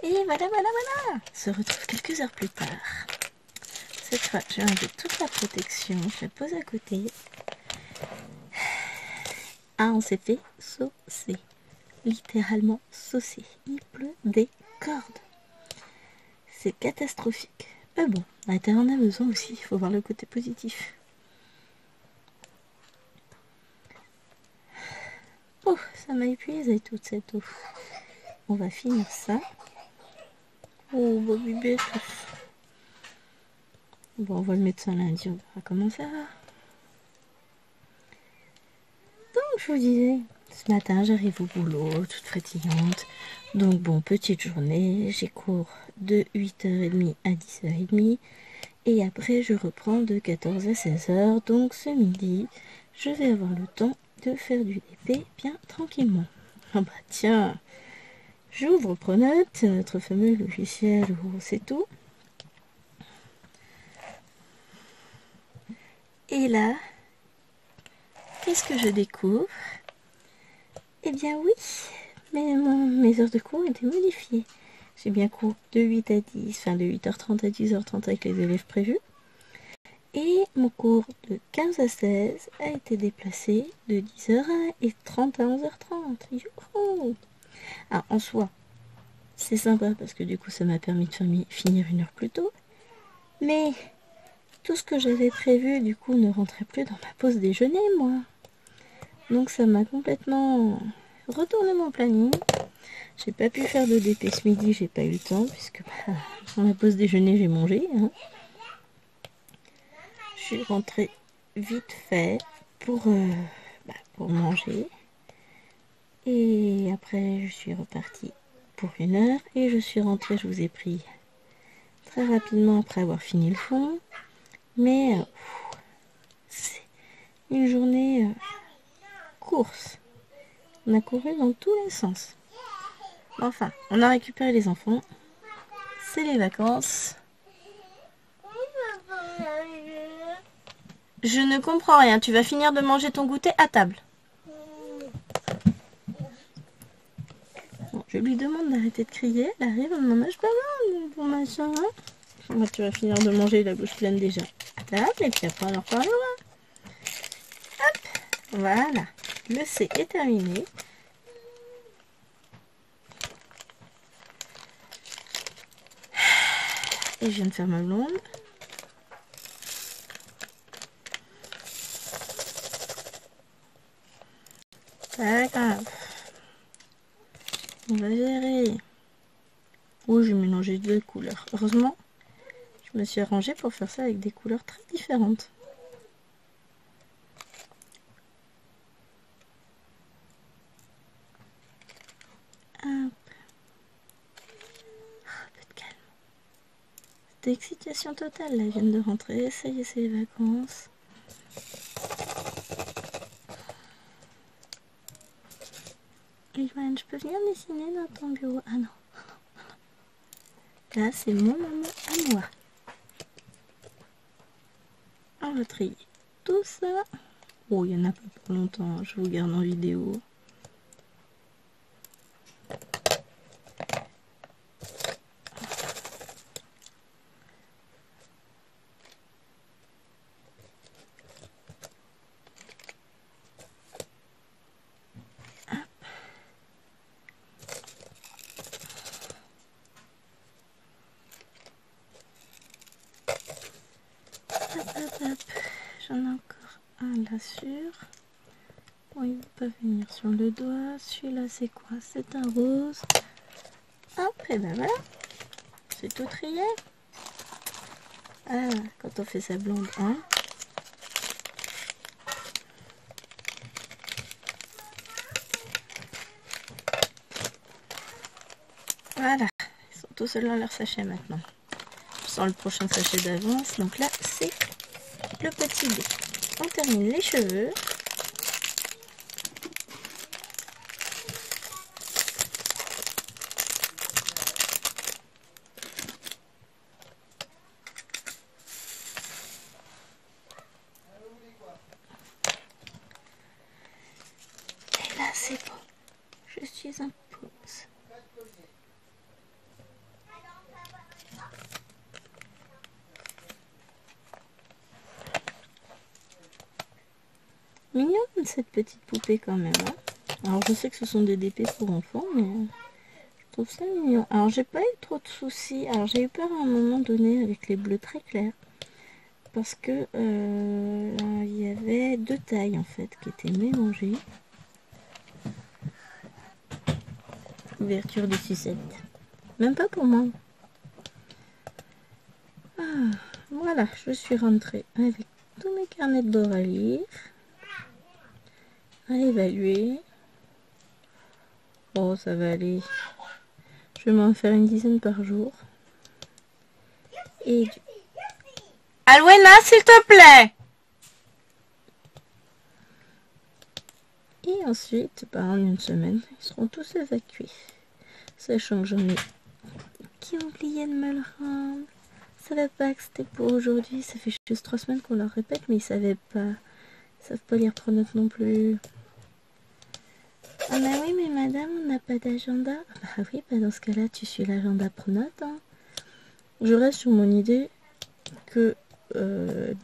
Et voilà, se retrouve quelques heures plus tard. Cette fois, j'ai enlevé toute la protection, je la pose à côté. Ah, on s'est fait saucer. Littéralement saucer. Il pleut des cordes. C'est catastrophique. Mais bon, la terre en a besoin aussi, il faut voir le côté positif. Oh, ça m'a épuisé toute cette eau. On va finir ça. Oh, Bobby bête. Bon, on voit le médecin lundi, on verra comment ça va. Donc, je vous disais, ce matin, j'arrive au boulot, toute frétillante. Donc, bon, petite journée, j'ai cours de 8h30 à 10h30. Et après, je reprends de 14 à 16h. Donc, ce midi, je vais avoir le temps de faire du DP bien tranquillement. Ah bah tiens, j'ouvre Pronote, c'est notre fameux logiciel où c'est tout. Et là, qu'est-ce que je découvre? Eh bien oui, mes heures de cours ont été modifiées. J'ai bien cours de 8 à 10, enfin de 8h30 à 10h30 avec les élèves prévus. Et mon cours de 15 à 16 a été déplacé de 10h30 à 11h30. Youhou! Alors en soi, c'est sympa parce que du coup ça m'a permis de finir une heure plus tôt. Mais tout ce que j'avais prévu du coup ne rentrait plus dans ma pause déjeuner moi. Donc ça m'a complètement retourné mon planning. J'ai pas pu faire de DP ce midi, j'ai pas eu le temps puisque dans ma pause déjeuner j'ai mangé. Je suis rentrée vite fait pour manger. Et après je suis repartie pour une heure et je suis rentrée, je vous ai pris très rapidement après avoir fini le fond. Mais c'est une journée course. On a couru dans tous les sens. Enfin, on a récupéré les enfants. C'est les vacances. Je ne comprends rien. Tu vas finir de manger ton goûter à table. Bon, je lui demande d'arrêter de crier. Elle arrive, elle m'en mange pas mal, ton machin. Moi, tu vas finir de manger la bouche pleine déjà à table. Et puis après, on en reparlera. Hop, voilà. Le C est terminé. Et je viens de faire ma blonde. Pas grave. On va gérer. Oh, j'ai mélangé deux couleurs. Heureusement, je me suis arrangée pour faire ça avec des couleurs très différentes. Hop. Un peu de calme. C'était excitation totale, là. Ils viennent de rentrer. Ça y est, c'est les vacances. Joanne, je peux venir dessiner dans ton bureau? Ah non. Là, c'est mon moment à moi. On va trier tout ça. Oh, il y en a pas pour longtemps. Je vous garde en vidéo. Hop. J'en ai encore un là sur. Bon, il ne veut pas venir sur le doigt. Celui-là, c'est quoi? C'est un rose. Hop, et ben voilà. C'est tout trié. Ah, quand on fait sa blonde, hein. Voilà. Ils sont tous seuls dans leur sachet maintenant. Je sens le prochain sachet d'avance. Donc là, c'est le petit dé. On termine les cheveux. Mignonne cette petite poupée quand même. Hein. Alors je sais que ce sont des DP pour enfants, mais je trouve ça mignon. Alors j'ai pas eu trop de soucis. Alors j'ai eu peur à un moment donné avec les bleus très clairs. Parce que il y avait deux tailles en fait qui étaient mélangées. Ouverture de sucette. Même pas pour moi. Ah, voilà, je suis rentrée avec tous mes carnets de bord à lire, à évaluer. Oh, ça va aller. Je vais m'en faire une dizaine par jour. Et Alwena, s'il te plaît. Et ensuite, en une semaine, ils seront tous évacués. Sachant que j'en ai qui ont oublié de me le rendre. Ils savaient pas que c'était pour aujourd'hui. Ça fait juste 3 semaines qu'on leur répète, mais ils savaient pas. Ils savent pas lire Pronote non plus. Ah bah oui, mais madame, on n'a pas d'agenda. Ah bah oui, bah dans ce cas-là, tu suis l'agenda Pronote. Hein. Je reste sur mon idée que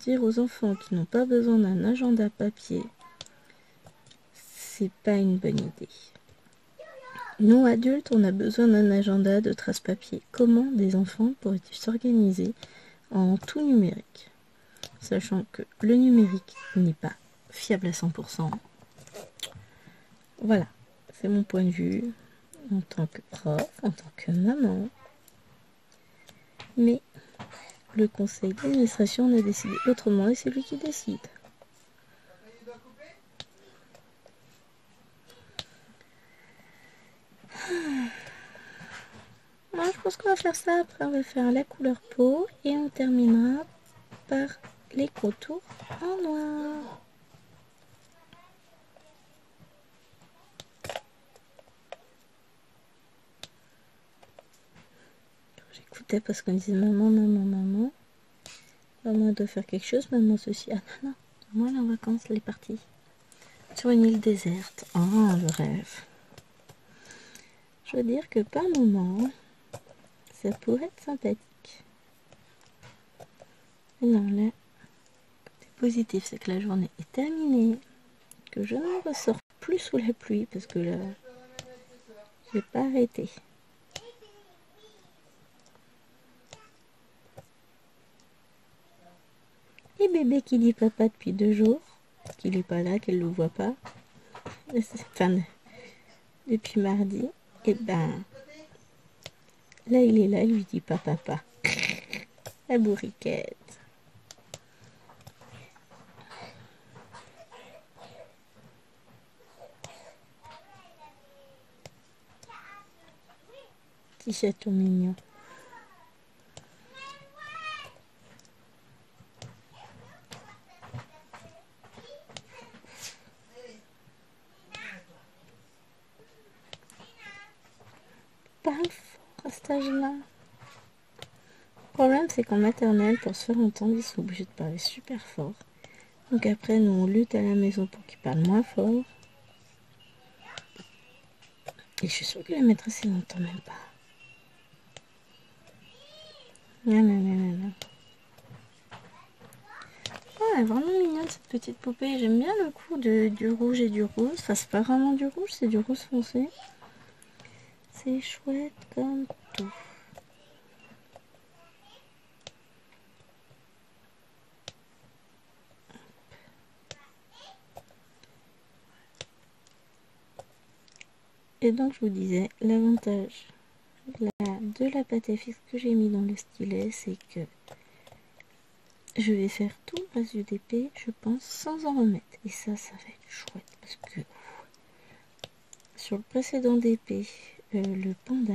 dire aux enfants qui n'ont pas besoin d'un agenda papier, c'est pas une bonne idée. Nous, adultes, on a besoin d'un agenda de traces papier. Comment des enfants pourraient-ils s'organiser en tout numérique, sachant que le numérique n'est pas fiable à 100%. Voilà, c'est mon point de vue en tant que prof, en tant que maman. Mais le conseil d'administration en a décidé autrement et c'est lui qui décide. Moi, je pense qu'on va faire ça. Après, on va faire la couleur peau et on terminera par les contours en noir. J'écoutais parce qu'on disait maman, maman, maman. Maman doit faire quelque chose, maman ceci. Ah non, non. Moi, là, en vacances, elle est partie. Sur une île déserte. Oh, le rêve. Je veux dire que par moment, ça pourrait être sympathique. Non, là, c'est positif, c'est que la journée est terminée. Que je ne ressors plus sous la pluie parce que là, j'ai pas arrêté. Et bébé qui dit papa depuis 2 jours, qu'il n'est pas là, qu'elle ne le voit pas, enfin, depuis mardi, et ben là il est là, il lui dit pas papa. La bourriquette. Petit chaton mignon. Parle fort à cet âge-là. Le problème, c'est qu'en maternelle, pour se faire entendre, ils sont obligés de parler super fort. Donc après, nous, on lutte à la maison pour qu'ils parlent moins fort. Et je suis sûre que la maîtresse, elle n'entend même pas. Nanana. Oh, elle est vraiment mignonne, cette petite poupée. J'aime bien le coup du rouge et du rose. Enfin, c'est pas vraiment du rouge, c'est du rose foncé. C'est chouette comme tout. Et donc je vous disais, l'avantage de la pâte à fixe que j'ai mis dans le stylet, c'est que je vais faire tout le reste du DP, je pense, sans en remettre. Et ça va être chouette parce que sur le précédent DP, le panda,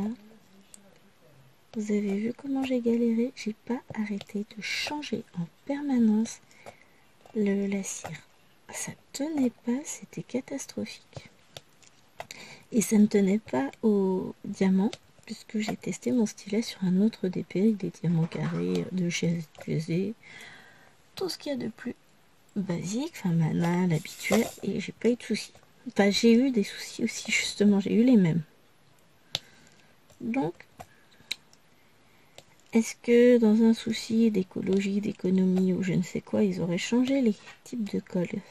vous avez vu comment j'ai galéré. J'ai pas arrêté de changer en permanence la cire. Ça tenait pas, c'était catastrophique. Et ça ne tenait pas au diamant, puisque j'ai testé mon stylet sur un autre DP avec des diamants carrés de chez SQZ, tout ce qu'il y a de plus basique, enfin banal, habituel, et j'ai pas eu de soucis. Enfin, j'ai eu des soucis aussi, justement, j'ai eu les mêmes. Donc, est-ce que dans un souci d'écologie, d'économie ou je ne sais quoi, ils auraient changé les types de colle?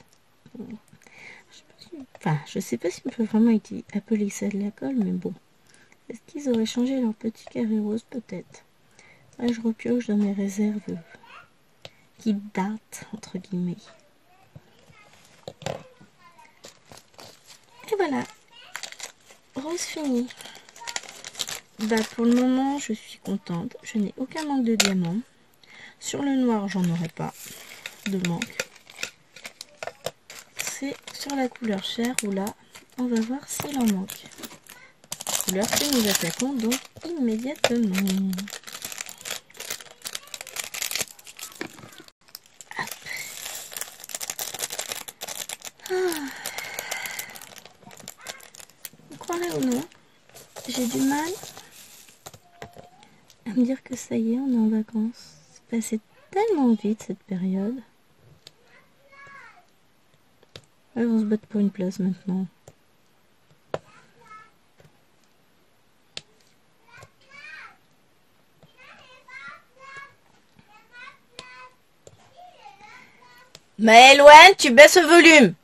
Enfin, je sais pas si on peut vraiment appeler ça de la colle, mais bon. Est-ce qu'ils auraient changé leur petit carré rose? Peut-être. Là, je repioche dans mes réserves qui datent, entre guillemets. Et voilà. Rose fini. Bah, pour le moment, je suis contente. Je n'ai aucun manque de diamants. Sur le noir, j'en aurai pas de manque. C'est sur la couleur chair où là, on va voir s'il en manque. Couleur que nous attaquons donc immédiatement. Hop. Ah. Croirez ou non, j'ai du mal à me dire que ça y est, on est en vacances. C'est passé tellement vite cette période. Elles vont se battre pour une place maintenant. Maëloine, tu baisses le volume.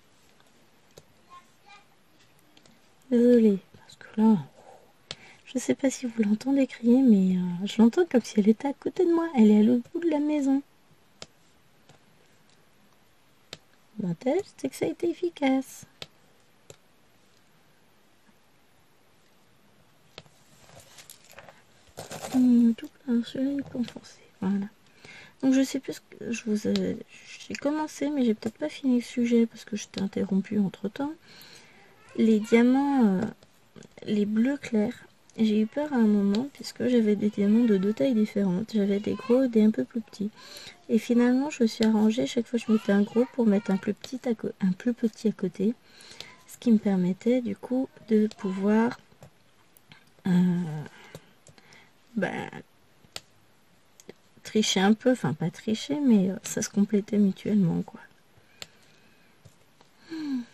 Désolée, parce que là, je sais pas si vous l'entendez crier, mais je l'entends comme si elle était à côté de moi. Elle est à l'autre bout de la maison. L'avantage, c'est que ça a été efficace. Tout là, celui-là est pas enfoncé. Voilà. Donc je sais plus ce que je vous ai... J'ai commencé, mais j'ai peut-être pas fini le sujet parce que je t'ai interrompu entre temps. Les diamants, les bleus clairs, j'ai eu peur à un moment puisque j'avais des diamants de deux tailles différentes. J'avais des gros et des un peu plus petits. Et finalement, je me suis arrangée. Chaque fois, je mettais un gros pour mettre un plus petit à côté. Ce qui me permettait du coup de pouvoir tricher un peu. Enfin, pas tricher, mais ça se complétait mutuellement, quoi. Ouais,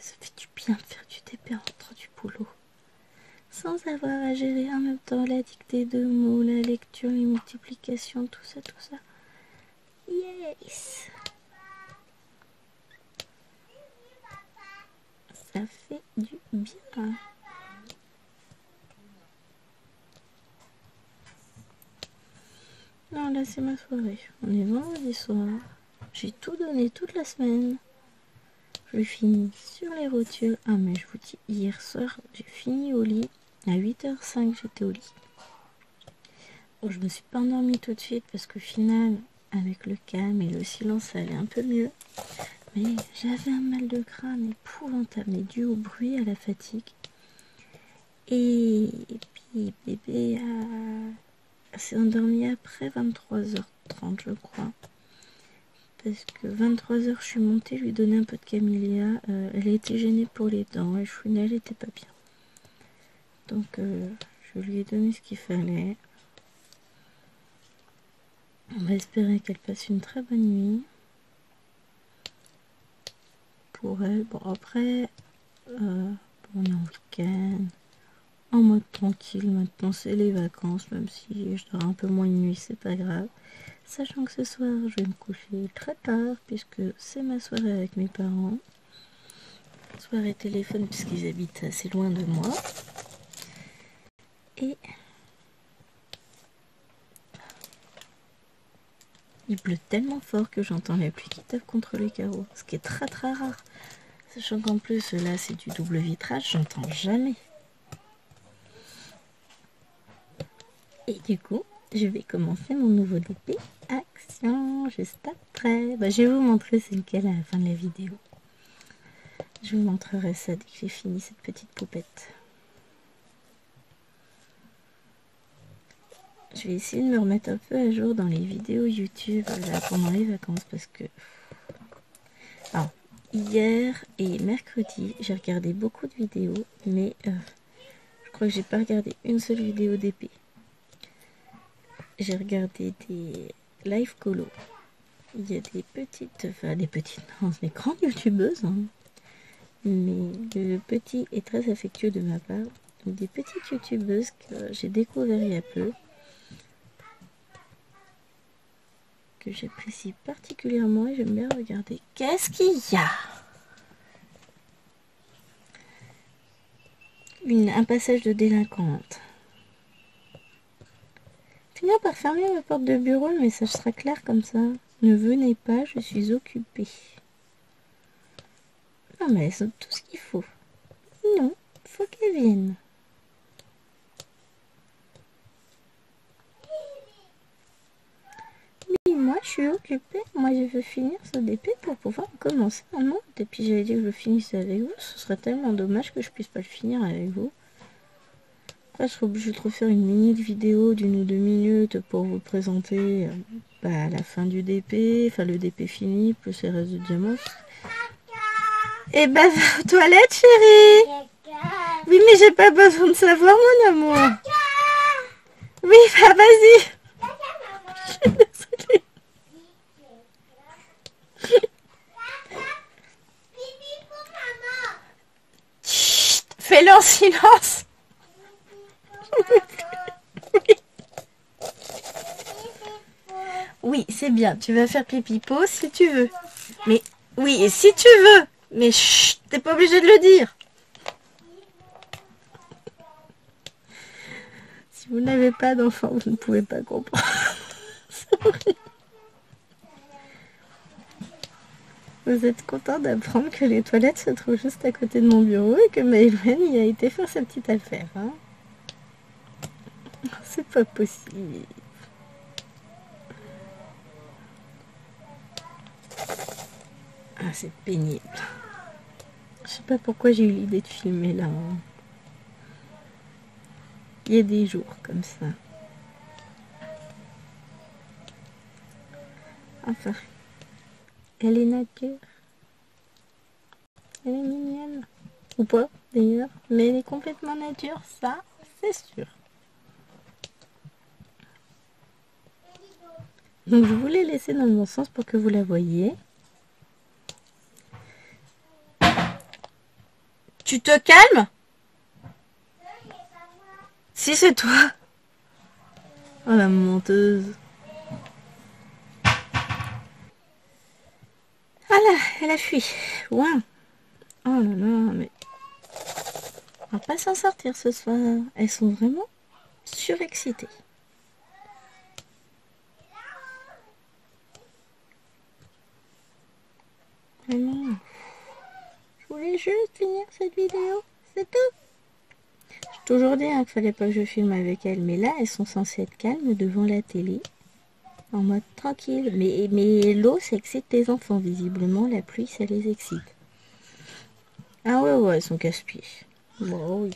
ça fait du bien de faire du TP entre du boulot. Sans avoir à gérer en même temps la dictée de mots, la lecture, les multiplications, tout ça, tout ça. Yes! Ça fait du bien. Non, là c'est ma soirée. On est vendredi soir. J'ai tout donné toute la semaine. Je finis sur les rotures. Ah mais je vous dis, hier soir, j'ai fini au lit. À 8h05, j'étais au lit. Bon, je me suis pas endormie tout de suite parce qu'au final, avec le calme et le silence, ça allait un peu mieux. Mais j'avais un mal de crâne épouvantable, mais dû au bruit, à la fatigue. Et puis bébé s'est endormi après 23h30, je crois. Parce que 23h, je suis montée lui donner un peu de camélia. Elle a été gênée pour les dents et elle était pas bien. Donc je lui ai donné ce qu'il fallait. On va espérer qu'elle passe une très bonne nuit. Pour elle. Bon après, on est en week-end. En mode tranquille, maintenant c'est les vacances, même si je dors un peu moins de nuit, c'est pas grave. Sachant que ce soir, je vais me coucher très tard, puisque c'est ma soirée avec mes parents. Soirée téléphone, puisqu'ils habitent assez loin de moi. Et il pleut tellement fort que j'entends la pluie qui tape contre les carreaux, ce qui est très très rare. Sachant qu'en plus, là c'est du double vitrage, j'entends jamais. Et du coup, je vais commencer mon nouveau DP. Action, juste après. Je vais vous montrer c'est lequel à la fin de la vidéo. Je vous montrerai ça dès que j'ai fini cette petite poupette. Je vais essayer de me remettre un peu à jour dans les vidéos YouTube là, pendant les vacances parce que... Alors, hier et mercredi, j'ai regardé beaucoup de vidéos, mais je crois que j'ai pas regardé une seule vidéo d'épée. J'ai regardé des live colo. Il y a des petites, non, des grandes youtubeuses, hein. Mais le petit est très affectueux de ma part. Des petites youtubeuses que j'ai découvert il y a peu, que j'apprécie particulièrement et j'aime bien regarder. Qu'est-ce qu'il y a? un passage de délinquante. Finir par fermer ma porte de bureau, le message sera clair comme ça. Ne venez pas, je suis occupée. Non mais elles ont tout ce qu'il faut. Non, faut qu'elles viennent. Oui, moi je suis occupée. Moi je veux finir ce DP pour pouvoir commencer un autre. Et puis j'avais dit que je le finissais avec vous. Ce serait tellement dommage que je puisse pas le finir avec vous. Là, je serais obligée de refaire une mini vidéo d'1 ou 2 minutes pour vous présenter la fin du DP, enfin le DP fini, plus les restes de diamants. Et va aux toilettes, chérie. Oui, mais j'ai pas besoin de savoir, mon amour. Oui, bah vas-y. Je suis désolée. Chut, fais-le en silence. Oui, c'est bien. Tu vas faire pipi-po si tu veux. Mais oui, et si tu veux. Mais chut, t'es pas obligé de le dire. Si vous n'avez pas d'enfant, vous ne pouvez pas comprendre. Vous êtes content d'apprendre que les toilettes se trouvent juste à côté de mon bureau et que Maëlène y a été faire sa petite affaire. Hein, c'est pas possible. Ah, c'est pénible. Je sais pas pourquoi j'ai eu l'idée de filmer là. Hein. Il y a des jours comme ça. Enfin, elle est nature. Elle est mignonne. Ou pas, d'ailleurs. Mais elle est complètement nature, ça, c'est sûr. Donc, je voulais laisser dans le bon sens pour que vous la voyiez. Tu te calmes? Si, c'est toi. Oh, la menteuse. Ah là, elle a fui. Ouah. Oh là là, mais... On va pas s'en sortir ce soir. Elles sont vraiment surexcitées. Vraiment. Je voulais juste finir cette vidéo. C'est tout. J'ai toujours dit qu'il fallait pas que je filme avec elles. Mais là, elles sont censées être calmes devant la télé. En mode tranquille. Mais l'eau, ça excite les enfants. Visiblement, la pluie, ça les excite. Ah ouais, elles sont casse-pieds. Bon, oui.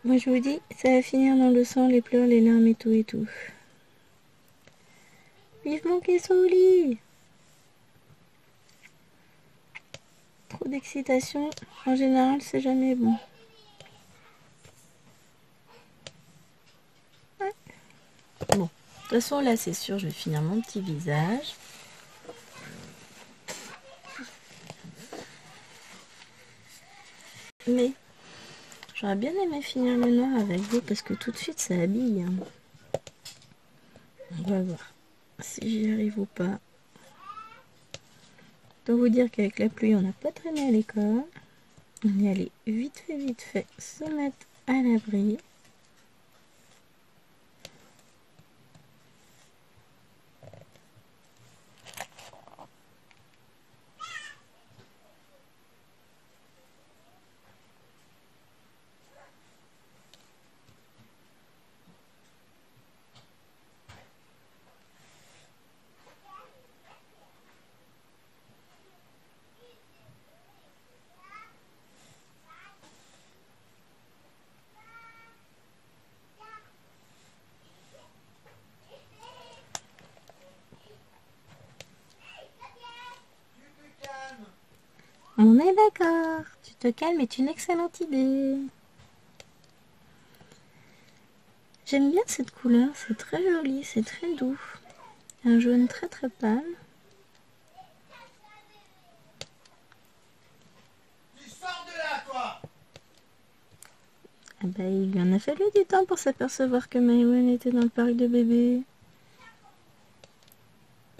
Moi, je vous dis, ça va finir dans le sang, les pleurs, les larmes et tout et tout. Vivement qu'elles sont au lit. Trop d'excitation, en général, c'est jamais bon. Ouais. Bon, de toute façon, là, c'est sûr, je vais finir mon petit visage. Mais j'aurais bien aimé finir le noir avec vous parce que tout de suite, ça habille. Hein. On va voir si j'y arrive ou pas. Je dois vous dire qu'avec la pluie, on n'a pas traîné à l'école. On est allé vite fait se mettre à l'abri. On est d'accord. Tu te calmes, est une excellente idée. J'aime bien cette couleur, c'est très joli, c'est très doux. Un jaune très pâle. Tu sors de là, toi! Ah bah, il lui en a fallu du temps pour s'apercevoir que Maïwen était dans le parc de bébés.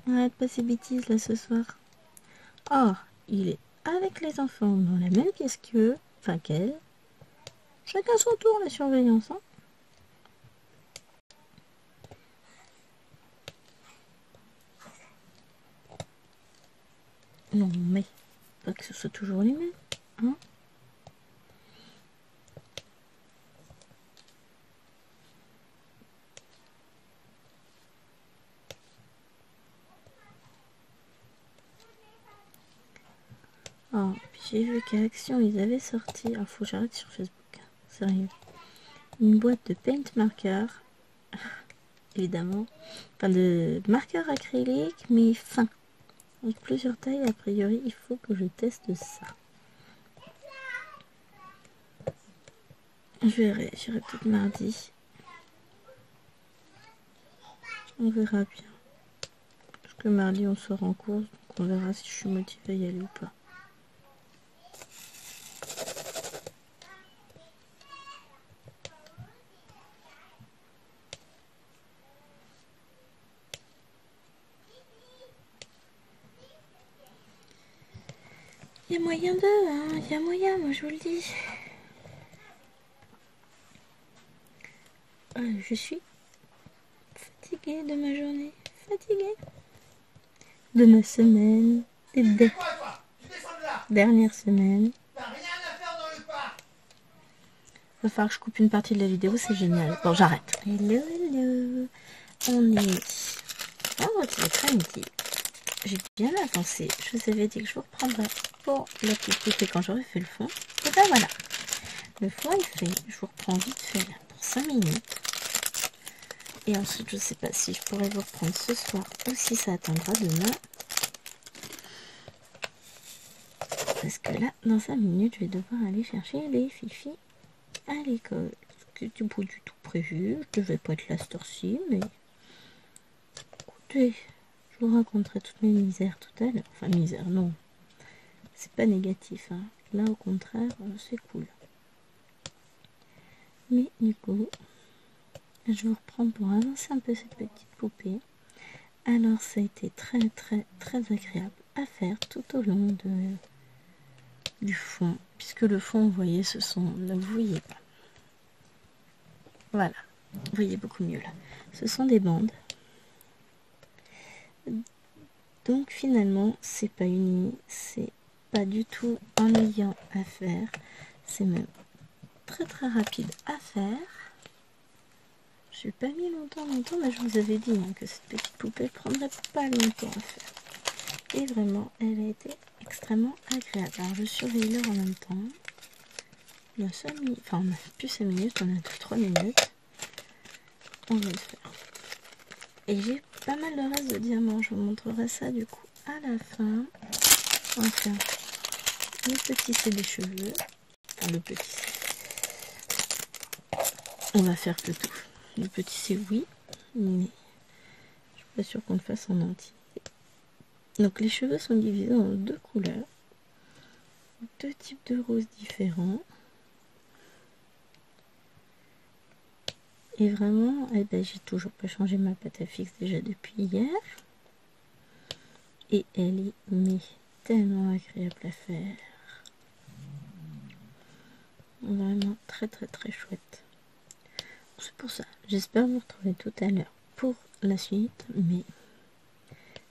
Arrête pas ces bêtises là ce soir. Oh, il est avec les enfants dans la même pièce qu'eux, enfin qu'elle. Chacun son tour, la surveillance. Hein. Non, mais pas que ce soit toujours les mêmes. Hein. Oh, puis j'ai vu qu'à Action, ils avaient sorti... Il faut que j'arrête sur Facebook. Hein, sérieux. Une boîte de paint marker. Évidemment. Enfin, de marqueur acrylique, mais fin. Avec plusieurs tailles, a priori, il faut que je teste ça. Je verrai, j'irai peut-être mardi. On verra bien. Parce que mardi, on sort en course, donc on verra si je suis motivée à y aller ou pas. Il y a moyen d'eux, hein. Il y a moyen, moi je vous le dis. Je suis fatiguée de ma journée. Fatiguée. De ma semaine. Des Quoi, toi? Tu descends de là. dernières semaines. T'as rien à faire dans le parc. Va falloir que je coupe une partie de la vidéo, c'est génial. Bon, j'arrête. Hello, hello. On est vendredi après-midi. J'ai bien avancé. Je vous avais dit que je vous reprendrai pour la petite poupée quand j'aurai fait le fond. Et ben voilà. Le fond est fait. Je vous reprends vite fait là pour 5 minutes. Et ensuite, je sais pas si je pourrais vous reprendre ce soir ou si ça attendra demain. Parce que là, dans 5 minutes, je vais devoir aller chercher les fifis à l'école. Ce qui n'était pas du tout prévu. Je devais pas être là cette heure-ci, mais écoutez, je vous raconterai toutes mes misères tout à l'heure. Enfin, misère, non. C'est pas négatif. Hein. Là, au contraire, c'est cool. Mais du coup, je vous reprends pour avancer un peu cette petite poupée. Alors, ça a été très, très, très agréable à faire tout au long du fond. Puisque le fond, vous voyez, ce sont... Ne vous voyez pas. Voilà. Vous voyez beaucoup mieux là. Ce sont des bandes. Donc finalement, c'est pas uni, c'est pas du tout ennuyant à faire. C'est même très très rapide à faire. Je n'ai pas mis longtemps, mais je vous avais dit hein, que cette petite poupée prendrait pas longtemps à faire. Et vraiment, elle a été extrêmement agréable. Alors je surveille l'heure en même temps. On a 5 minutes, enfin on a plus 5 minutes, on a que 3 minutes. On va le faire. Et j'ai pas mal de restes de diamants. Je vous montrerai ça du coup à la fin. On va faire le petit c'est des cheveux. Enfin le petit c'est. On va faire que tout. Le petit c'est oui, mais je suis pas sûre qu'on le fasse en entier. Donc les cheveux sont divisés en 2 couleurs. 2 types de roses différents. Et vraiment, eh ben, j'ai toujours pas changé ma pâte à fixe déjà depuis hier. Et elle est mais tellement agréable à faire. Vraiment très très très chouette. C'est pour ça. J'espère vous retrouver tout à l'heure pour la suite. Mais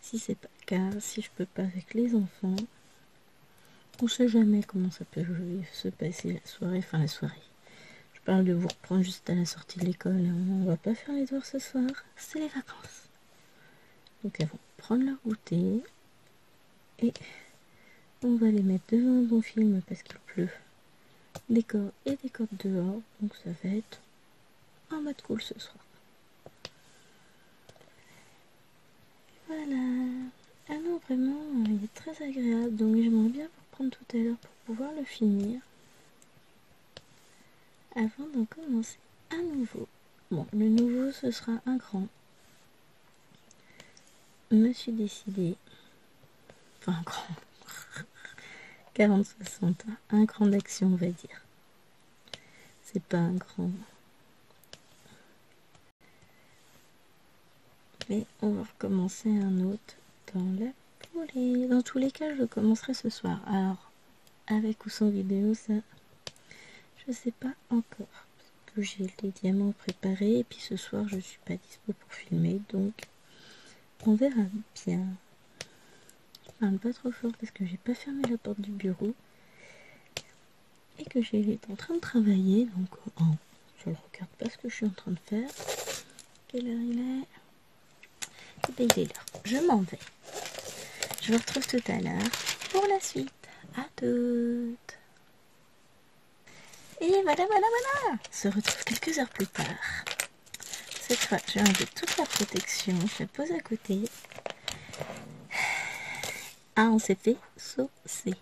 si c'est pas le cas, si je peux pas avec les enfants, on sait jamais comment ça peut se passer la soirée. Enfin la soirée. Je parle de vous reprendre juste à la sortie de l'école. On va pas faire les devoirs ce soir. C'est les vacances. Donc elles vont prendre leur goûter. Et on va les mettre devant un bon film parce qu'il pleut. Décor et décor dehors. Donc ça va être en mode cool ce soir. Voilà. Ah non, vraiment, il est très agréable. Donc j'aimerais bien vous reprendre tout à l'heure pour pouvoir le finir. Avant d'en commencer à nouveau. Bon, le nouveau, ce sera un grand. Je me suis décidée. Enfin, un grand. 40-60. Un grand d'action, on va dire. C'est pas un grand. Mais on va recommencer un autre dans la Dans tous les cas, je commencerai ce soir. Alors, avec ou sans vidéo, ça, je sais pas encore. Parce que j'ai les diamants préparés. Et puis ce soir, je suis pas dispo pour filmer. Donc, on verra bien. Je parle pas trop fort parce que j'ai pas fermé la porte du bureau. Et que j'ai en train de travailler. Donc, je ne regarde pas ce que je suis en train de faire. Quelle heure il est? Et bien, il est l'heure. Je m'en vais. Je vous retrouve tout à l'heure pour la suite. À toutes. Et voilà. Se retrouve quelques heures plus tard. Cette fois, j'ai enlevé toute la protection. Je la pose à côté. Ah, on s'est fait saucer.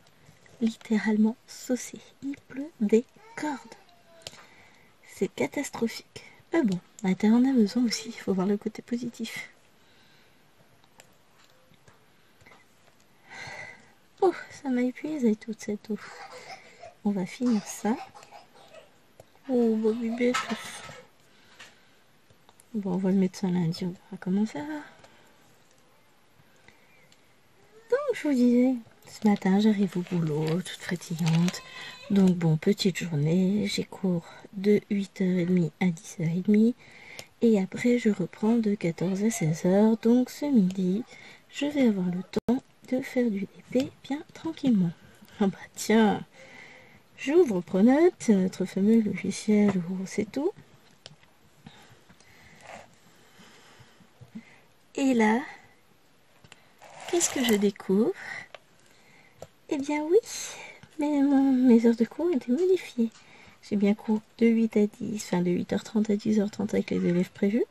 Littéralement saucer. Il pleut des cordes. C'est catastrophique. Mais bon, la terre en a besoin aussi. Il faut voir le côté positif. Oh, ça m'a épuisé toute cette eau. On va finir ça. Oh, Bobby Bête. Bon, on va le mettre ça lundi, on verra comment ça va. Donc, je vous disais, ce matin, j'arrive au boulot, toute frétillante. Donc, bon, petite journée, j'ai cours de 8h30 à 10h30. Et après, je reprends de 14 à 16h. Donc, ce midi, je vais avoir le temps de faire du DP bien tranquillement. Ah bah tiens, j'ouvre Pronote, c'est notre fameux logiciel où c'est tout. Et là, qu'est-ce que je découvre? Eh bien oui, mais mes heures de cours ont été modifiées. J'ai bien cours de 8 à 10, enfin de 8h30 à 10h30 avec les élèves prévus.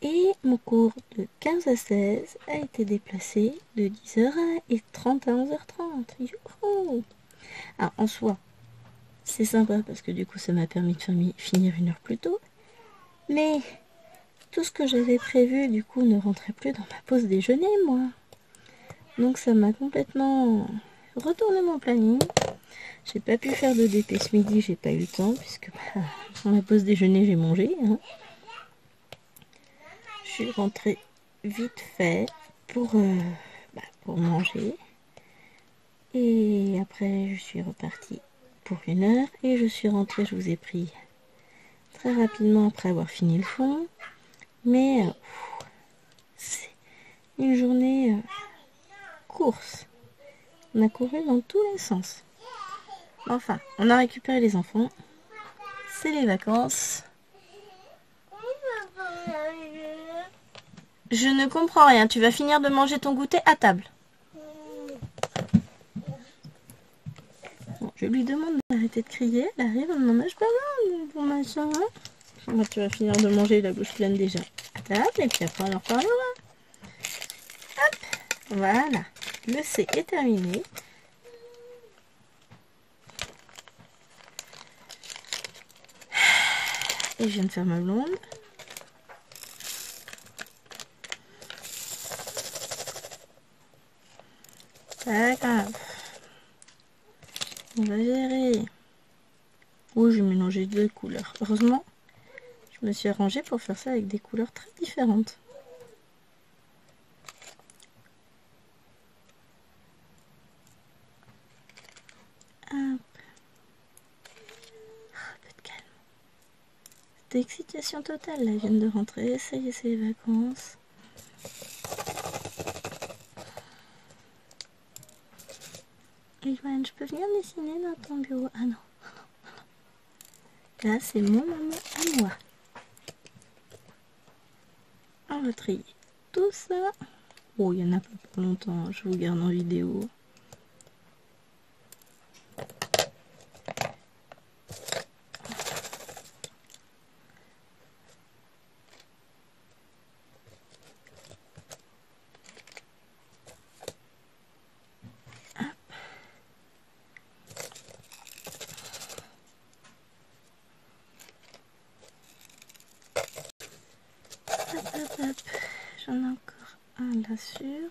Et mon cours de 15 à 16 a été déplacé de 10h30 à 11h30. Youhou! Alors en soi, c'est sympa parce que du coup ça m'a permis de finir une heure plus tôt. Mais tout ce que j'avais prévu du coup ne rentrait plus dans ma pause déjeuner moi. Donc ça m'a complètement retourné mon planning. J'ai pas pu faire de DP ce midi, j'ai pas eu le temps puisque dans la pause déjeuner j'ai mangé. Je suis rentrée vite fait pour manger. Et après je suis repartie pour une heure et je suis rentrée, je vous ai pris très rapidement après avoir fini le fond. Mais c'est une journée course. On a couru dans tous les sens. Enfin, on a récupéré les enfants. C'est les vacances. Je ne comprends rien. Tu vas finir de manger ton goûter à table. Bon, je lui demande d'arrêter de crier. Elle arrive, elle m'en mange pas mal, bon machin. Moi, tu vas finir de manger la bouche pleine déjà à table. Et puis après, on en reparlera. Hop, voilà. Le C est terminé. Et je viens de faire ma blonde. Pas grave. On va gérer. Oh, j'ai mélangé deux couleurs. Heureusement, je me suis arrangée pour faire ça avec des couleurs très différentes. Hop. Un peu de calme. C'était excitation totale là. Je viens de rentrer. Ça y est, c'est les vacances. Ivan, je peux venir dessiner dans ton bureau? Ah non. Là, c'est mon moment à moi. On va trier tout ça. Oh, il y en a pas pour longtemps. Je vous garde en vidéo. Hop. J'en ai encore un là sur.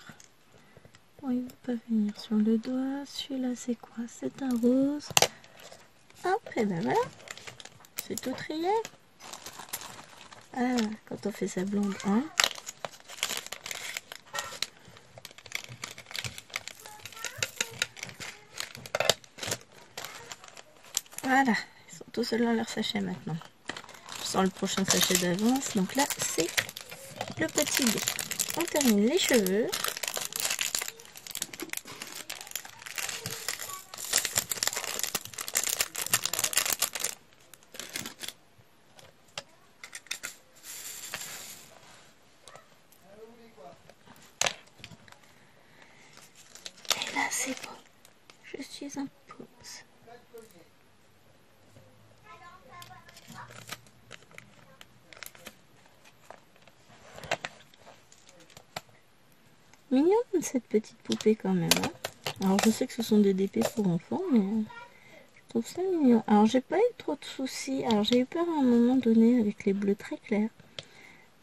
Bon, il ne veut pas venir sur le doigt. Celui-là, c'est quoi? C'est un rose. Hop, et ben voilà. C'est tout trié. Ah, quand on fait sa blonde, hein. Voilà, ils sont tous seuls dans leur sachet maintenant. Je sens le prochain sachet d'avance. Donc là, c'est le petit dé. On termine les cheveux. Et là, c'est bon. Je suis en pause. Mignonne cette petite poupée quand même. Hein. Alors je sais que ce sont des DP pour enfants, mais je trouve ça mignon. Alors j'ai pas eu trop de soucis. Alors j'ai eu peur à un moment donné avec les bleus très clairs.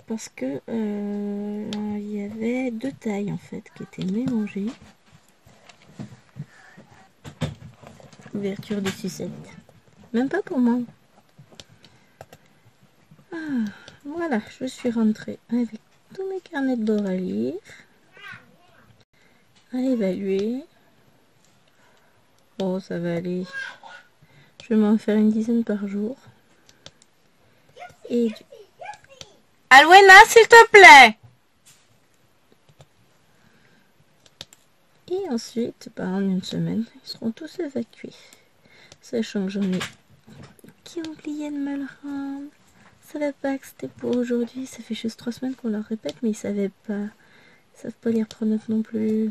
Parce que il y avait deux tailles en fait qui étaient mélangées. Ouverture des sucettes. Même pas pour moi. Ah, voilà, je suis rentrée avec tous mes carnets de bord à lire, à évaluer. Oh, ça va aller. Je vais m'en faire une dizaine par jour. Et Alwena, s'il te plaît. Et ensuite, en une semaine, ils seront tous évacués. Sachant que j'en ai qui ont oublié de me le rendre. Ils savaient pas que c'était pour aujourd'hui. Ça fait juste 3 semaines qu'on leur répète, mais ils savaient pas. Ils savent pas lire pronote non plus.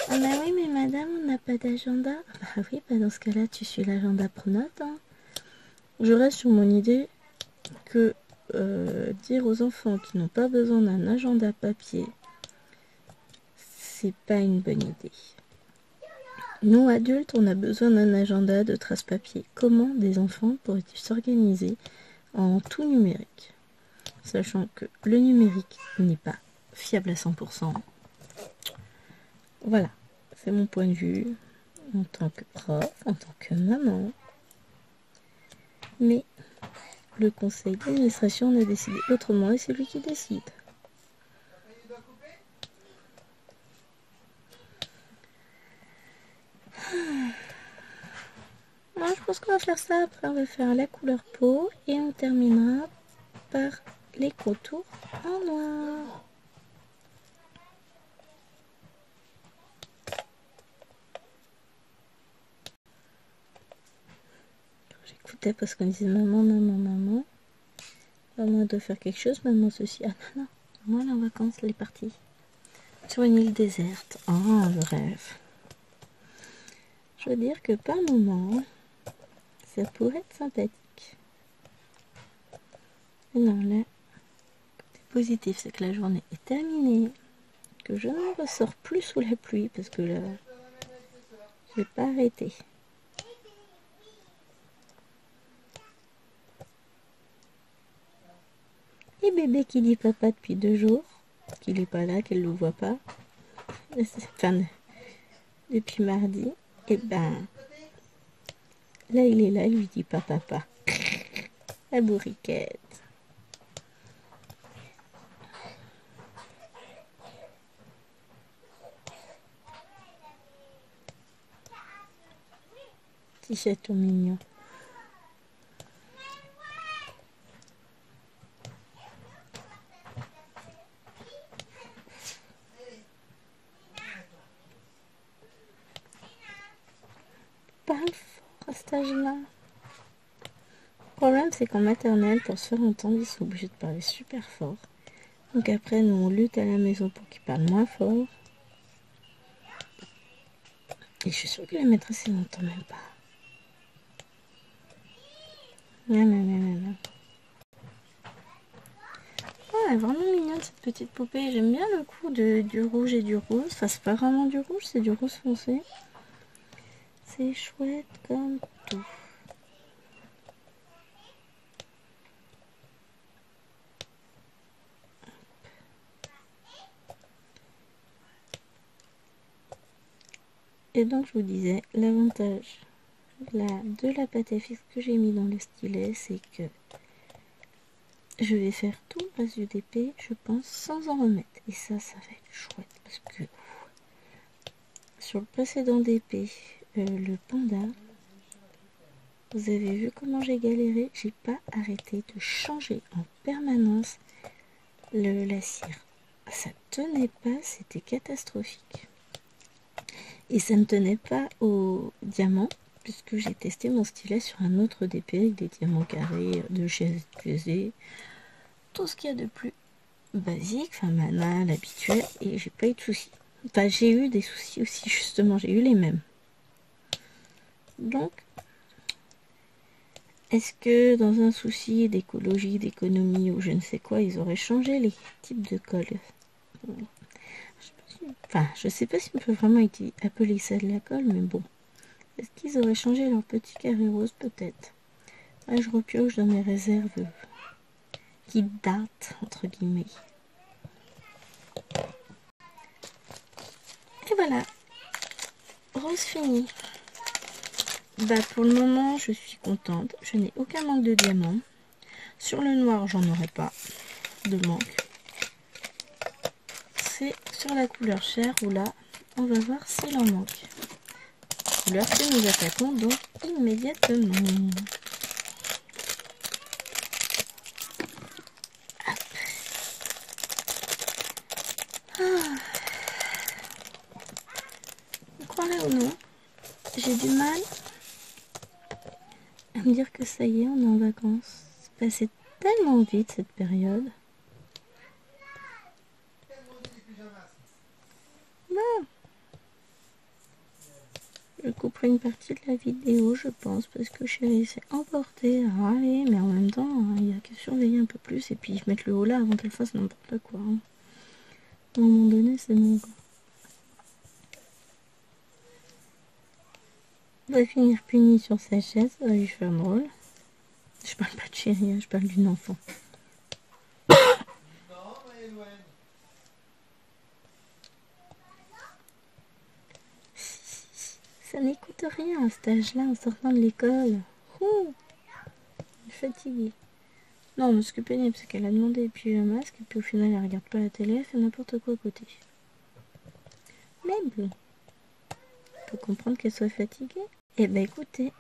Ah bah oui, mais madame, on n'a pas d'agenda. Bah oui, bah dans ce cas-là, tu suis l'agenda pronote. Hein. Je reste sur mon idée que dire aux enfants qui n'ont pas besoin d'un agenda papier, c'est pas une bonne idée. Nous, adultes, on a besoin d'un agenda de traces papier. Comment des enfants pourraient-ils s'organiser en tout numérique? Sachant que le numérique n'est pas fiable à 100%. Voilà, c'est mon point de vue en tant que prof, en tant que maman. Mais le conseil d'administration en a décidé autrement et c'est lui qui décide. Moi, je pense qu'on va faire ça. Après, on va faire la couleur peau et on terminera par les contours en noir. J'écoutais parce qu'on disait maman, maman, maman. Maman doit faire quelque chose, maman ceci. Ah non, non. Moi, là, en vacances, elle est partie. Sur une île déserte. Oh, le rêve. Je veux dire que par moment, ça pourrait être sympathique. Et non, là, le côté positif, c'est que la journée est terminée. Que je ne ressors plus sous la pluie parce que là, je n'ai pas arrêté. Et bébé qui dit papa depuis 2 jours, qu'il n'est pas là, qu'elle ne le voit pas. Enfin, depuis mardi, et ben là il est là, il lui dit pas papa. La bourriquette. Petit chaton mignon. Parle fort à cet âge-là. Le problème c'est qu'en maternelle, pour se faire entendre, ils sont obligés de parler super fort. Donc après, nous on lutte à la maison pour qu'ils parlent moins fort. Et je suis sûre que la maîtresse elle n'entend même pas. Non. Oh, elle est vraiment mignonne cette petite poupée. J'aime bien le coup du rouge et du rose. Enfin, c'est pas vraiment du rouge, c'est du rose foncé. C'est chouette comme tout. Et donc je vous disais, l'avantage de la pâte à fixe que j'ai mis dans le stylet, c'est que je vais faire tout le reste du DP, je pense, sans en remettre. Et ça va être chouette parce que sur le précédent DP, le panda, Vous avez vu comment j'ai galéré? J'ai pas arrêté de changer en permanence la cire. Ça tenait pas, c'était catastrophique. Et ça ne tenait pas au diamant, puisque j'ai testé mon stylet sur un autre DP avec des diamants carrés de chez SPZ, tout ce qu'il y a de plus basique, enfin banal, habituel, et j'ai pas eu de soucis. Enfin, j'ai eu des soucis aussi, justement, j'ai eu les mêmes. Donc, est-ce que dans un souci d'écologie, d'économie ou je ne sais quoi, ils auraient changé les types de colle? Enfin, je sais pas si on peut vraiment appeler ça de la colle, mais bon. Est-ce qu'ils auraient changé leur petit carré rose? Peut-être. Là, je repioche dans mes réserves qui datent, entre guillemets. Et voilà, rose fini. Bah pour le moment, je suis contente. Je n'ai aucun manque de diamants. Sur le noir, j'en aurai pas de manque. C'est sur la couleur chair où là, on va voir s'il en manque. Couleur que nous attaquons donc immédiatement. Ah. Croirez ou non, j'ai du mal à me dire que ça y est, on est en vacances. C'est passé tellement vite cette période. Bon. Je couperai une partie de la vidéo, je pense, parce que chérie s'est emportée à râler, mais en même temps, il n'y a qu'à surveiller un peu plus et puis mettre le haut là avant qu'elle fasse n'importe quoi. À un moment donné, c'est bon. On va finir puni sur sa chaise, ça va lui faire drôle. Je parle pas de chérie, je parle d'une enfant. Ça n'écoute rien à cet âge-là en sortant de l'école. Ouh, je suis fatiguée. Non, mais ce qui est pénible, c'est qu'elle a demandé et puis le masque, et puis au final, elle regarde pas la télé, elle fait n'importe quoi à côté. Mais bon, on peut comprendre qu'elle soit fatiguée. Eh ben écoutez,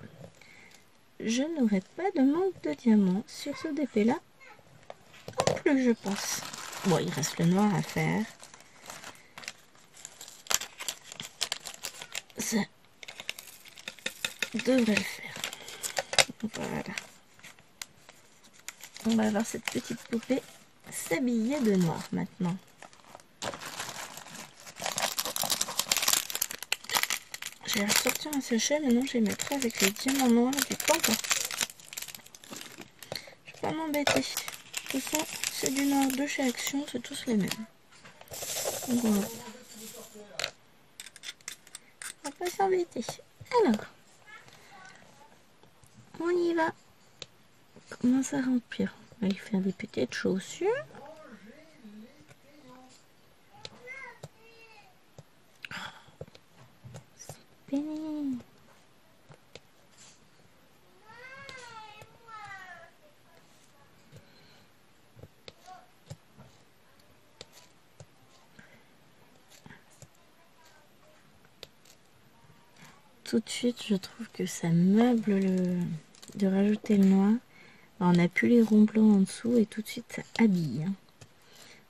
je n'aurai pas de manque de diamants sur ce DP-là. Non plus, je pense. Bon, il reste le noir à faire. Ça devrait le faire. Voilà. On va voir cette petite poupée s'habiller de noir maintenant. J'ai ressorti un sachet, maintenant je vais mettre avec les diamants noirs du Pantin. Je vais pas m'embêter. De toute façon, c'est du noir de chez Action, c'est tous les mêmes. Donc voilà. On va pas s'embêter. Alors, on y va. On commence à remplir. On va lui faire des petites chaussures. C'est pénible. Tout de suite, je trouve que ça meuble de rajouter le noir. Alors, on n'a plus les ronds blancs en dessous et tout de suite ça habille.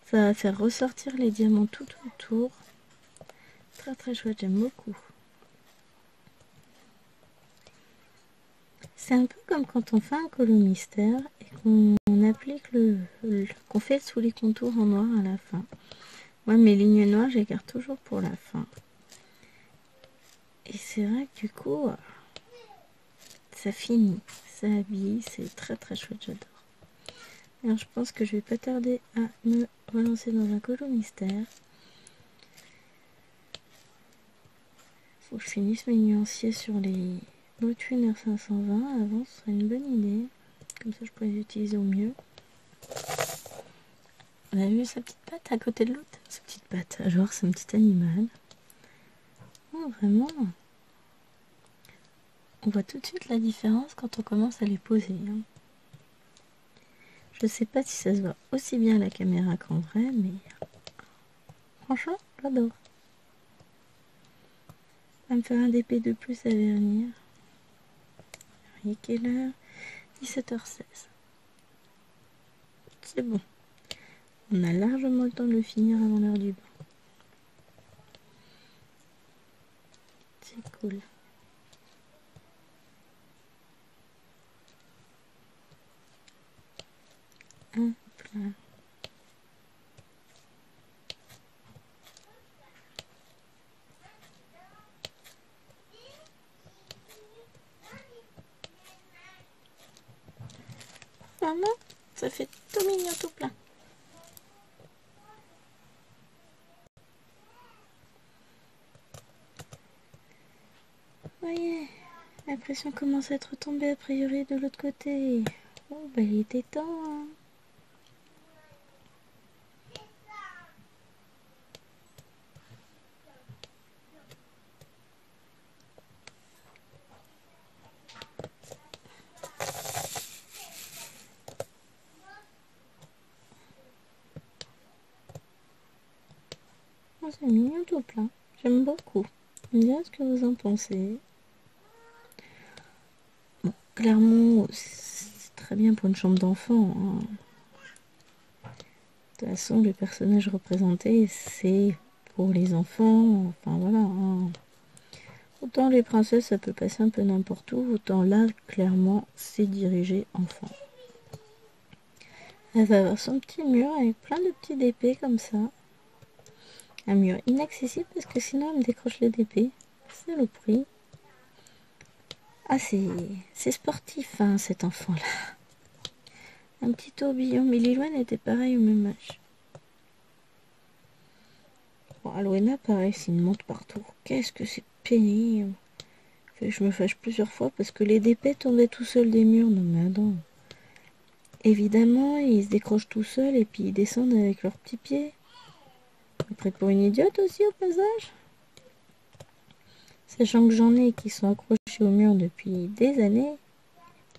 Ça va faire ressortir les diamants tout autour. Très très chouette, j'aime beaucoup. C'est un peu comme quand on fait un colo mystère et qu'on applique qu'on fait sous les contours en noir à la fin. Moi, mes lignes noires, j'écarte toujours pour la fin. Et c'est vrai que du coup, ça finit, ça habille, c'est très très chouette, j'adore. Alors je pense que je vais pas tarder à me relancer dans un colo mystère. Faut que je finisse mes nuanciers sur les Botwin R520 avant, ce serait une bonne idée. Comme ça je pourrais les utiliser au mieux. On a vu sa petite patte à côté de l'autre. Sa petite patte, genre c'est un petit animal. Oh, vraiment. On voit tout de suite la différence quand on commence à les poser. Je sais pas si ça se voit aussi bien à la caméra qu'en vrai, mais franchement, j'adore. On va me faire un DP de plus à vernir. Il est quelle heure? 17h16. C'est bon. On a largement le temps de le finir avant l'heure du bain. C'est cool. Hop là. Maman, ça fait tout mignon, tout plein. Voyez, la pression commence à être tombée a priori de l'autre côté. Oh, bah il était temps, hein. Oh, c'est mignon tout plein. J'aime beaucoup. J'aime bien ce que vous en pensez. Bon, clairement, c'est très bien pour une chambre d'enfant, hein. De toute façon, le personnage représenté, c'est pour les enfants. Enfin voilà, hein. Autant les princesses, ça peut passer un peu n'importe où. Autant là, clairement, c'est dirigé enfant. Elle va avoir son petit mur avec plein de petits DP comme ça. Un mur inaccessible parce que sinon elle me décroche les DP. C'est le prix. Ah, c'est sportif, hein, cet enfant-là. Un petit tourbillon. Mais Lilouane était pareil au même âge. Bon, Alwena, pareil, c'est une monte partout. Qu'est-ce que c'est pénible. Je me fâche plusieurs fois parce que les DP tombaient tout seuls des murs. Non mais attends. Évidemment, ils se décrochent tout seuls et puis ils descendent avec leurs petits pieds. Après pour une idiote aussi au passage. Sachant que j'en ai qui sont accrochés au mur depuis des années,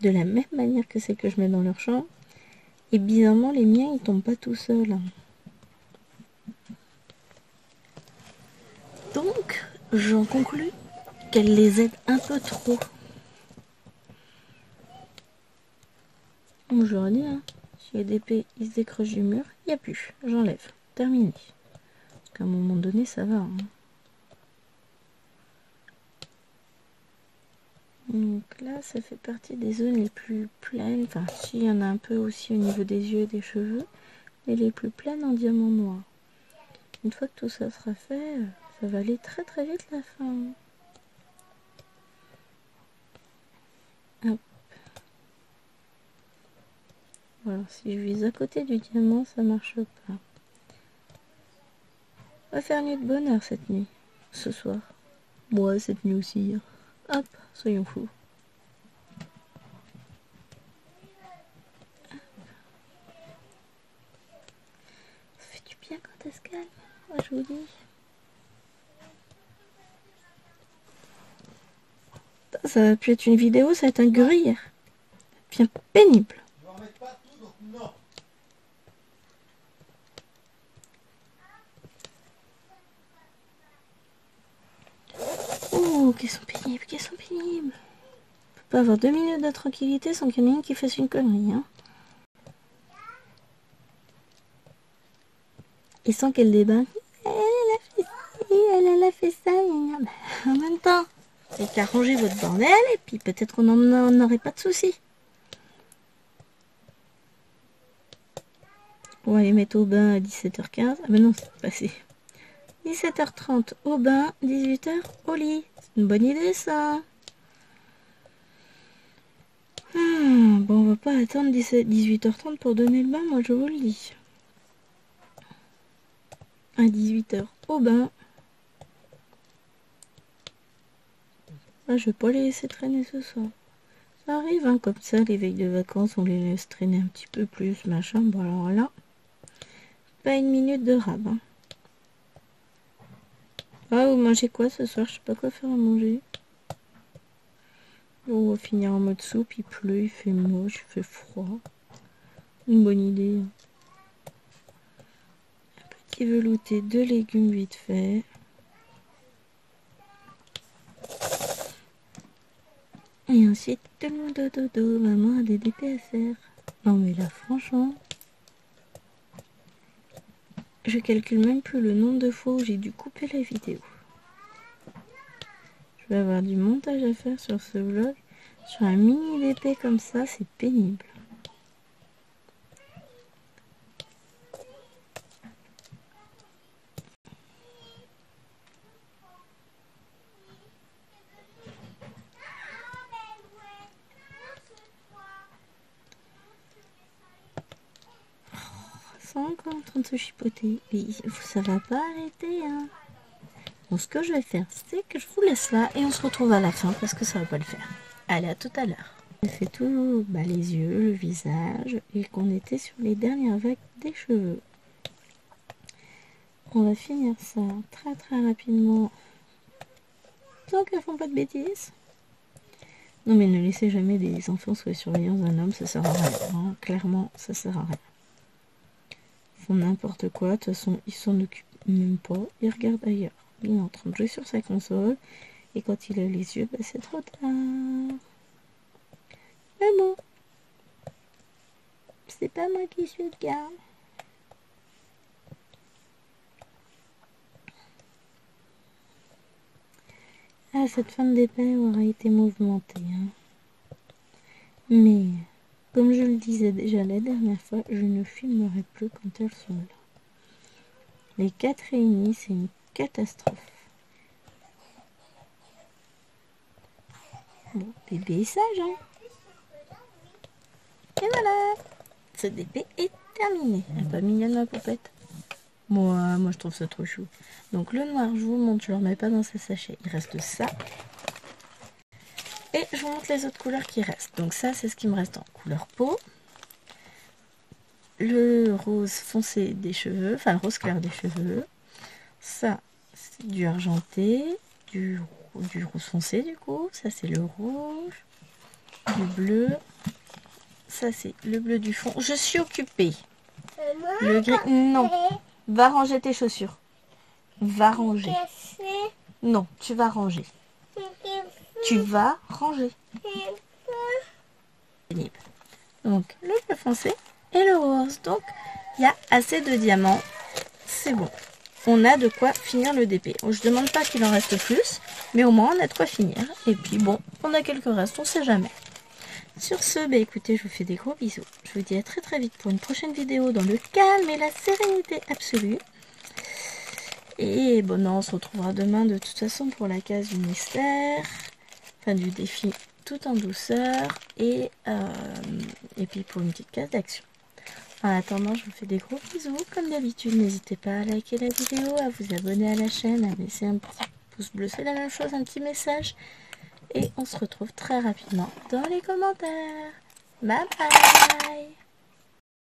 de la même manière que celles que je mets dans leur chambre. Et bizarrement, les miens, ils tombent pas tout seuls. Donc, j'en conclus qu'elle les aide un peu trop. Comme je leur dis, hein, si les DP ils se décrochent du mur, il n'y a plus. J'enlève. Terminé. Parce qu'à un moment donné, ça va. Hein. Donc là, ça fait partie des zones les plus pleines. Enfin, si, il y en a un peu aussi au niveau des yeux et des cheveux. Mais les plus pleines en diamant noir. Une fois que tout ça sera fait, ça va aller très très vite la fin. Hop. Voilà, si je vise à côté du diamant, ça marche pas. On va faire nuit de bonheur cette nuit. Ce soir. Moi, cette nuit aussi. Hop, soyons fous. Ça fait du bien quand elle se calme. Moi, je vous dis. Ça va plus être une vidéo, ça va être un gruyère. Bien pénible. Tu vas en mettre partout, donc non. Oh, qu'elles sont pénibles, qu'elles sont pénibles. On peut pas avoir 2 minutes de tranquillité sans qu'il y en ait une qui fasse une connerie, hein. Et sans qu'elle débarque. Elle a fait ci, elle a fait ça. En même temps, c'est qu'à ranger votre bordel et puis peut-être qu'on n'aurait pas de soucis. On va les mettre au bain à 17h15. Ah ben non, c'est passé. 17h30 au bain, 18h au lit. C'est une bonne idée ça. Bon, on va pas attendre 18h30 pour donner le bain, moi je vous le dis. À 18h au bain. Ah, je vais pas les laisser traîner ce soir. Ça arrive, hein, comme ça, les veilles de vacances, on les laisse traîner un petit peu plus, machin. Bon, alors là, pas une minute de rab. Hein. Ah, vous mangez quoi ce soir? Je sais pas quoi faire à manger. On va finir en mode soupe, il pleut, il fait moche, il fait froid. Une bonne idée. Un petit velouté de légumes vite fait. Et ensuite, tout le monde au dodo. Maman a des DP à faire. Non mais là, franchement... Je calcule même plus le nombre de fois où j'ai dû couper la vidéo. Je vais avoir du montage à faire sur ce vlog. Sur un mini DP comme ça, c'est pénible. Ils sont encore en train de se chipoter. Mais ça va pas arrêter, hein. Bon, ce que je vais faire, c'est que je vous laisse là et on se retrouve à la fin parce que ça va pas le faire. Allez, à tout à l'heure. J'ai fait tout les yeux, le visage et qu'on était sur les dernières vagues des cheveux. On va finir ça très très rapidement. Tant qu'elles font pas de bêtises. Non mais ne laissez jamais des enfants sous la surveillance d'un homme, ça sert à rien. Hein. Clairement, ça sert à rien. Ils font n'importe quoi, de toute façon, ils s'en occupent même pas, ils regardent ailleurs. Il est en train de jouer sur sa console, et quand il a les yeux, c'est trop tard. Mais bon, c'est pas moi qui suis le gars. Ah, cette fin de départ aura été mouvementée. Hein. Mais, comme je le disais déjà la dernière fois, je ne filmerai plus quand elles sont là. Les 4 réunis, c'est une catastrophe. Bon, bébé est sage, hein. Et voilà, ce DP est terminé. Elle est pas mignonne ma poupette. Moi je trouve ça trop chou. Donc le noir, je vous montre, je le remets pas dans ce sachet. Il reste ça. Et je vous montre les autres couleurs qui restent. Donc ça, c'est ce qui me reste en couleur peau. Le rose foncé des cheveux, enfin le rose clair des cheveux. Ça, c'est du argenté, du rose foncé du coup. Ça, c'est le rouge, du bleu. Ça, c'est le bleu du fond. Je suis occupée. Le gris, non. Va ranger tes chaussures. Va ranger. Non, tu vas ranger. Tu vas ranger. Donc, le bleu foncé et le rose. Donc, il y a assez de diamants. C'est bon. On a de quoi finir le DP. Je ne demande pas qu'il en reste plus, mais au moins on a de quoi finir. Et puis bon, on a quelques restes, on ne sait jamais. Sur ce, écoutez, je vous fais des gros bisous. Je vous dis à très très vite pour une prochaine vidéo dans le calme et la sérénité absolue. Et bon, non, on se retrouvera demain de toute façon pour la case du mystère. Enfin, du défi tout en douceur. Et puis pour une petite case d'action. En attendant, je vous fais des gros bisous. Comme d'habitude, n'hésitez pas à liker la vidéo, à vous abonner à la chaîne, à laisser un petit pouce bleu. C'est la même chose, un petit message. Et on se retrouve très rapidement dans les commentaires. Bye bye!